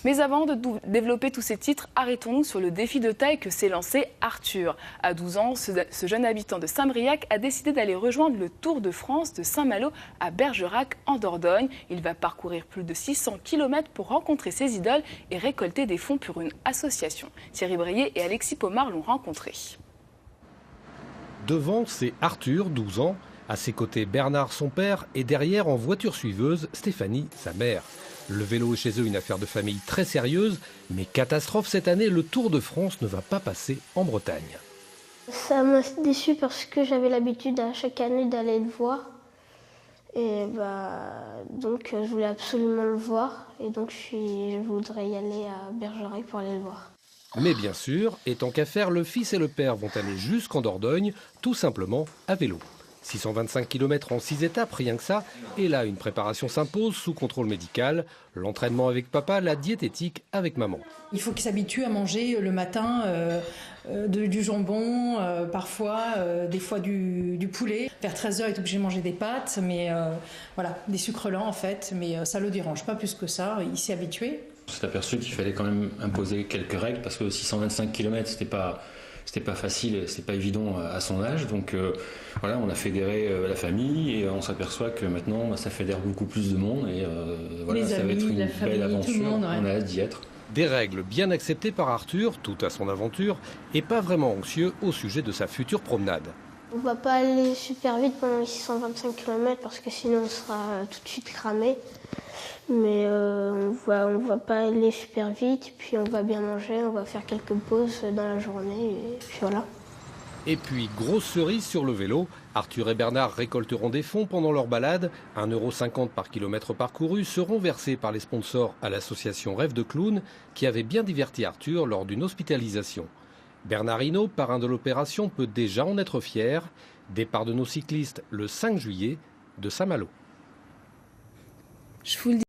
Mais avant de développer tous ces titres, arrêtons-nous sur le défi de taille que s'est lancé Arthur. À 12 ans, ce jeune habitant de Saint-Briac a décidé d'aller rejoindre le Tour de France de Saint-Malo à Bergerac en Dordogne. Il va parcourir plus de 600 km pour rencontrer ses idoles et récolter des fonds pour une association. Thierry Breillet et Alexis Pomar l'ont rencontré. Devant, c'est Arthur, 12 ans. À ses côtés, Bernard, son père, et derrière, en voiture suiveuse, Stéphanie, sa mère. Le vélo est chez eux une affaire de famille très sérieuse, mais catastrophe cette année, le Tour de France ne va pas passer en Bretagne. Ça m'a déçu parce que j'avais l'habitude à chaque année d'aller le voir. Et donc je voulais absolument le voir. Et donc je voudrais y aller à Bergerac pour aller le voir. Mais bien sûr, et tant qu'à faire, le fils et le père vont aller jusqu'en Dordogne, tout simplement à vélo. 625 km en 6 étapes, rien que ça. Et là, une préparation s'impose sous contrôle médical. L'entraînement avec papa, la diététique avec maman. Il faut qu'il s'habitue à manger le matin du jambon, parfois, des fois du poulet. Vers 13h, il est obligé de manger des pâtes, mais voilà, des sucres lents en fait. Mais ça ne le dérange pas plus que ça, il s'est habitué. On s'est aperçu qu'il fallait quand même imposer quelques règles parce que 625 km, c'était pas facile, c'est pas évident à son âge. Donc voilà, on a fédéré la famille et on s'aperçoit que maintenant ça fédère beaucoup plus de monde et voilà, les ça amis, va être une la famille, belle aventure. tout le monde, ouais. On a hâte d'y être. Des règles bien acceptées par Arthur, tout à son aventure, et pas vraiment anxieux au sujet de sa future promenade. On ne va pas aller super vite pendant les 625 km parce que sinon on sera tout de suite cramé. Mais on va pas aller super vite, puis on va bien manger, on va faire quelques pauses dans la journée, et puis voilà. Et puis, grosse cerise sur le vélo, Arthur et Bernard récolteront des fonds pendant leur balade. 1,50 € par kilomètre parcouru seront versés par les sponsors à l'association Rêve de Clown, qui avait bien diverti Arthur lors d'une hospitalisation. Bernard Hinault, parrain de l'opération, peut déjà en être fier. Départ de nos cyclistes le 5 juillet de Saint-Malo. Je vous le dis.